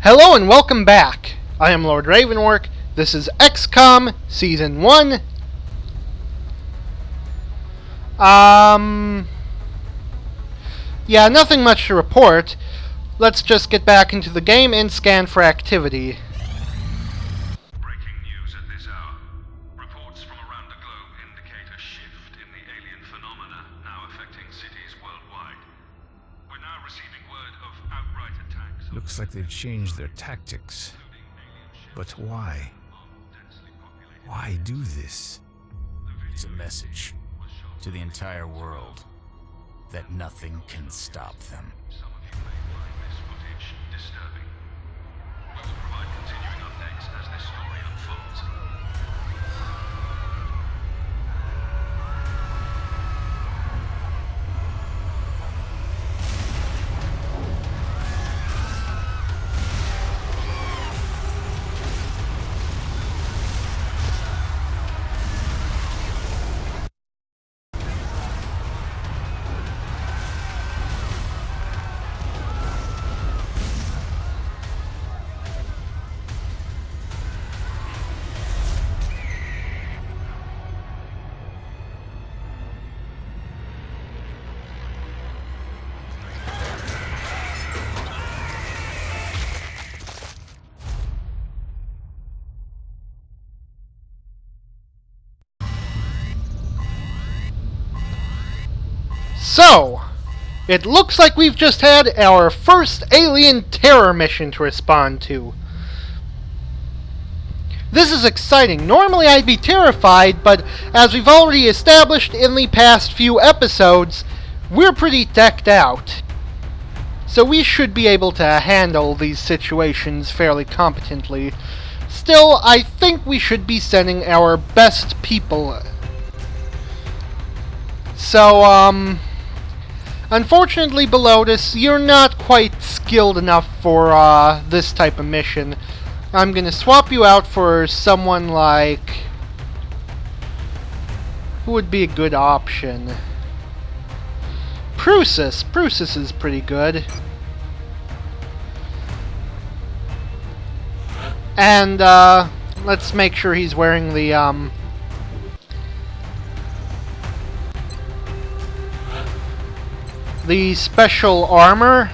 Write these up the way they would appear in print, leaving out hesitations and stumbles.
Hello and welcome back. I am Lord Revonworc. This is XCOM Season 1. Yeah, nothing much to report. Let's just get back into the game and scan for activity. Breaking news at this hour. Reports from around the globe indicate a shift in the alien phenomena now affecting cities worldwide. We're now receiving word of outright attacks. Looks like they've changed their tactics. But why? Why do this? It's a message to the entire world that nothing can stop them. Some of you may find this footage disturbing. We will provide continuing updates as this story unfolds. So, it looks like we've just had our first alien terror mission to respond to. This is exciting. Normally I'd be terrified, but as we've already established in the past few episodes, we're pretty decked out. So we should be able to handle these situations fairly competently. Still, I think we should be sending our best people. So, unfortunately, Belotus, you're not quite skilled enough for this type of mission. I'm gonna swap you out for someone like... who would be a good option? Prusus. Prusus is pretty good. And, let's make sure he's wearing the special armor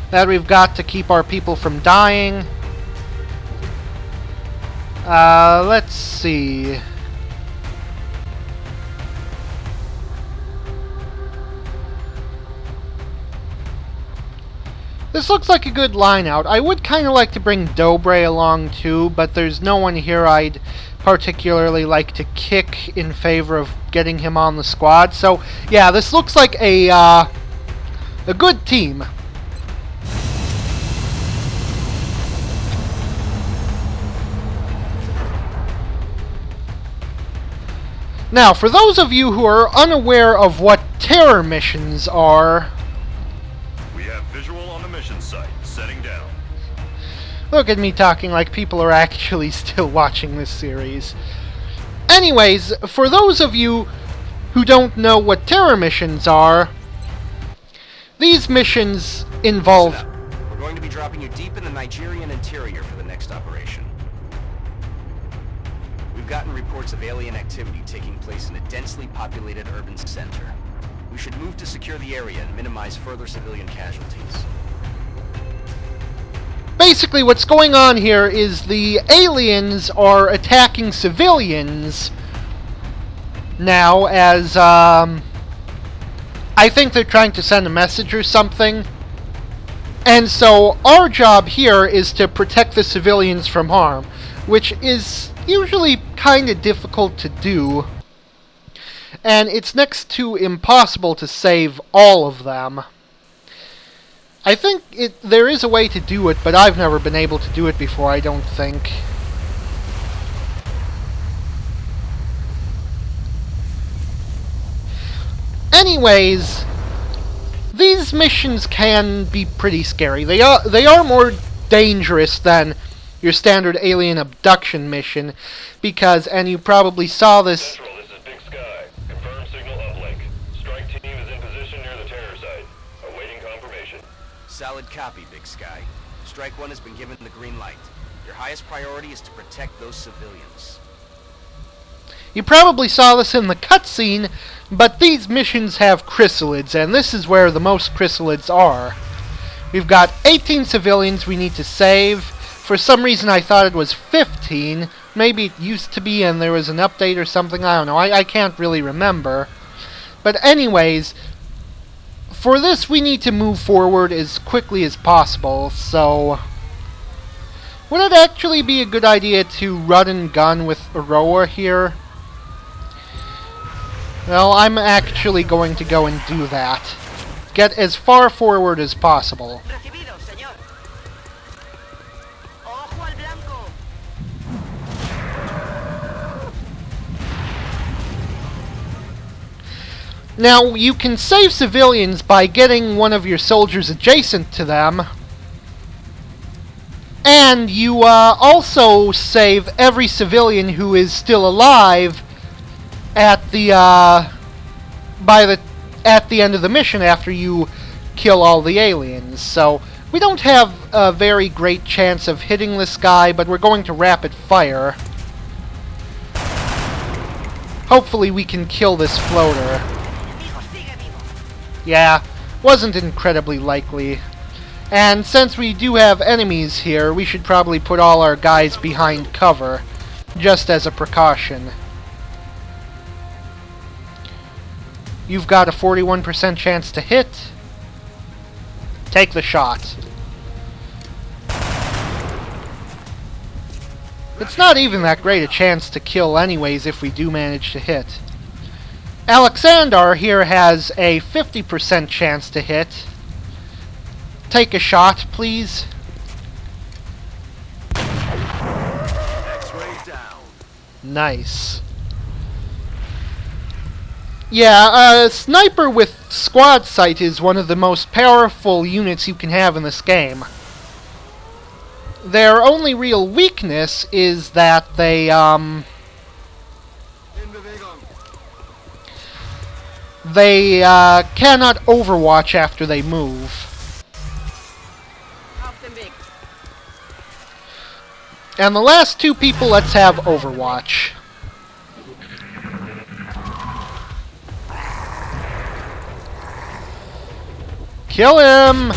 that we've got to keep our people from dying. Let's see. This looks like a good line out. I would kind of like to bring Dobre along too, but there's no one here I'd particularly like to kick in favor of getting him on the squad. So, yeah, this looks like a good team. Now, for those of you who are unaware of what terror missions are... We have visual on the mission site. Setting down. Look at me talking like people are actually still watching this series. Anyways, for those of you who don't know what terror missions are, these missions involve... We're going to be dropping you deep in the Nigerian interior for the next operation. We've gotten reports of alien activity taking place in a densely populated urban center. We should move to secure the area and minimize further civilian casualties. Basically, what's going on here is the aliens are attacking civilians now as, I think they're trying to send a message or something. And so our job here is to protect the civilians from harm, which is usually kind of difficult to do. And it's next to impossible to save all of them. I think there is a way to do it, but I've never been able to do it before, I don't think. Anyways, these missions can be pretty scary. They are more dangerous than your standard alien abduction mission, because, and you probably saw this... Central, this is Big Sky. Confirm signal uplink. Strike team is in position near the terror site. Awaiting confirmation. Solid copy, Big Sky. Strike One has been given the green light. Your highest priority is to protect those civilians. You probably saw this in the cutscene, but these missions have chrysalids, and this is where the most chrysalids are. We've got 18 civilians we need to save. For some reason I thought it was 15. Maybe it used to be and there was an update or something. I don't know. I can't really remember. But anyways, for this we need to move forward as quickly as possible, so would it actually be a good idea to run and gun with Aurora here? Well, I'm actually going to go and do that. Get as far forward as possible. Recibido, señor. Ojo al blanco. Now, you can save civilians by getting one of your soldiers adjacent to them. And you also save every civilian who is still alive at the at the end of the mission after you kill all the aliens. So we don't have a very great chance of hitting this guy, but we're going to rapid fire. Hopefully we can kill this floater. Yeah, wasn't incredibly likely. And since we do have enemies here, we should probably put all our guys behind cover, just as a precaution. You've got a 41% chance to hit. Take the shot. It's not even that great a chance to kill anyways if we do manage to hit. Alexander here has a 50% chance to hit. Take a shot, please. X-ray down. Nice. Yeah, a sniper with squad sight is one of the most powerful units you can have in this game. Their only real weakness is that they cannot overwatch after they move. And the last two people, let's have overwatch. Kill him!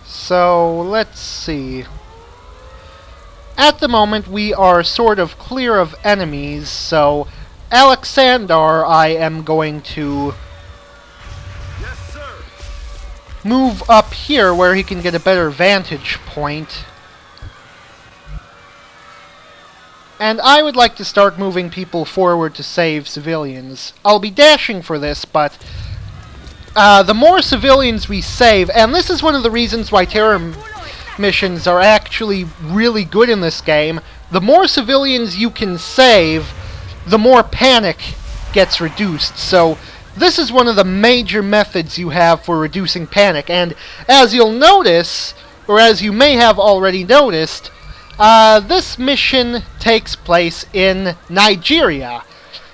So, let's see. At the moment, we are sort of clear of enemies, so Alexander, I am going to move up here where he can get a better vantage point. And I would like to start moving people forward to save civilians. I'll be dashing for this, but the more civilians we save, and this is one of the reasons why terror missions are actually really good in this game, the more civilians you can save, the more panic gets reduced. So this is one of the major methods you have for reducing panic, and as you'll notice, or as you may have already noticed, this mission takes place in Nigeria.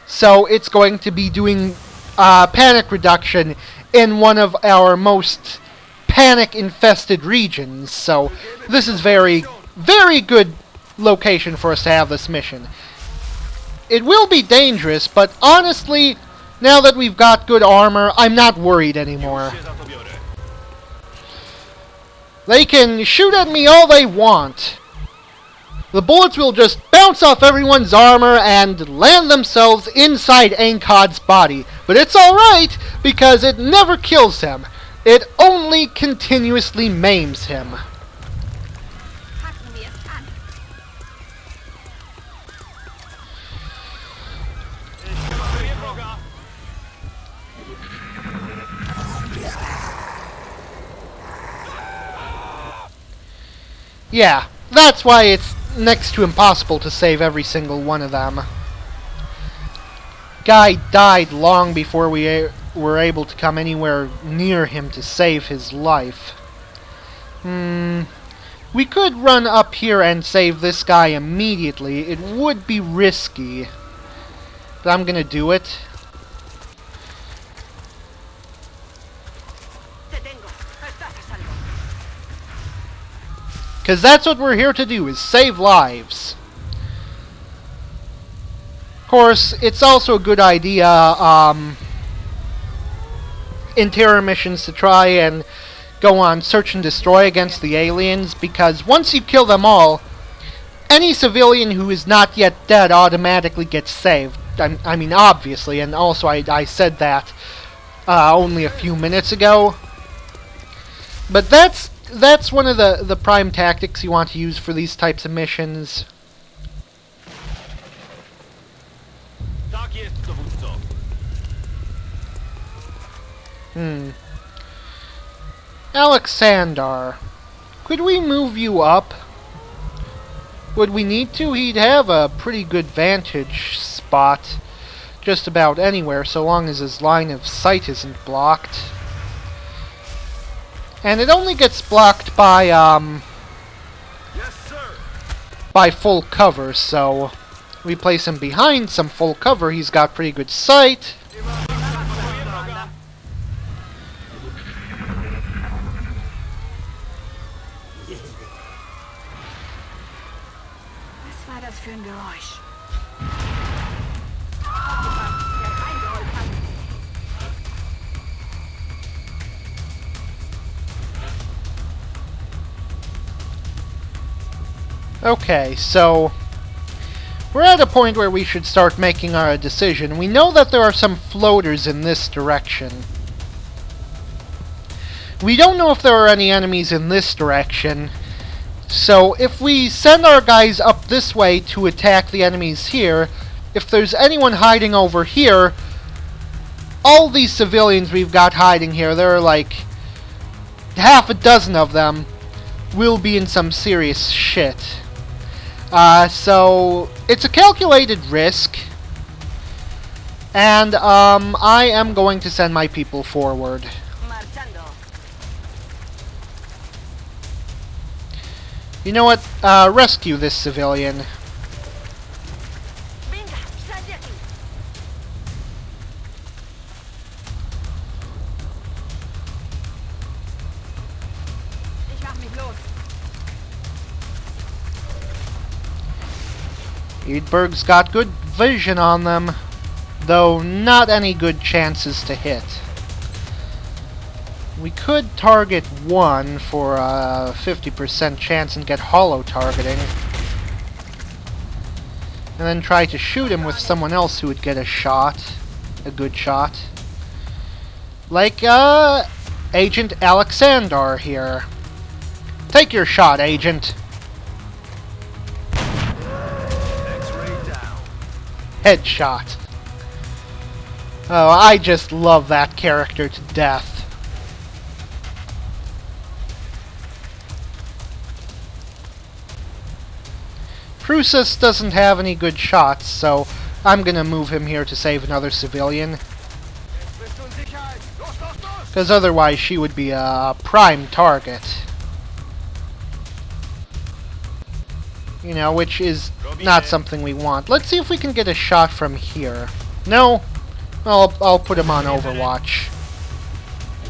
So it's going to be doing panic reduction in one of our most panic-infested regions. So this is very, very good location for us to have this mission. It will be dangerous, but honestly, now that we've got good armor, I'm not worried anymore. They can shoot at me all they want. The bullets will just bounce off everyone's armor and land themselves inside Ankod's body. But it's alright, because it never kills him. It only continuously maims him. Yeah, that's why it's next to impossible to save every single one of them. Guy died long before we were able to come anywhere near him to save his life. We could run up here and save this guy immediately. It would be risky. But I'm gonna do it. Te tengo. Estás a salvo. Because that's what we're here to do, is save lives. Of course, it's also a good idea in terror missions to try and go on search and destroy against the aliens, because once you kill them all, any civilian who is not yet dead automatically gets saved. I mean, obviously, and also I said that only a few minutes ago. But that's one of the prime tactics you want to use for these types of missions. Alexander, could we move you up? Would we need to? He'd have a pretty good vantage spot just about anywhere, so long as his line of sight isn't blocked. And it only gets blocked by by full cover, so we place him behind some full cover. He's got pretty good sight. Was war das für ein Geräusch? Okay, so we're at a point where we should start making our decision. We know that there are some floaters in this direction. We don't know if there are any enemies in this direction, so if we send our guys up this way to attack the enemies here, if there's anyone hiding over here, all these civilians we've got hiding here, there are like half a dozen of them, will be in some serious shit. So it's a calculated risk, and I am going to send my people forward. Marchando. You know what? Rescue this civilian. Venga, sal de aquí. Ich mach mich los. Edberg's got good vision on them, though not any good chances to hit. We could target one for a 50% chance and get hollow targeting, and then try to shoot him with someone else who would get a shot, a good shot. Like, Agent Alexander here. Take your shot, Agent. Headshot. Oh, I just love that character to death. Prusas doesn't have any good shots, so I'm gonna move him here to save another civilian. Because otherwise she would be a prime target. You know, which is not something we want. Let's see if we can get a shot from here. No? Well, I'll put him on Overwatch.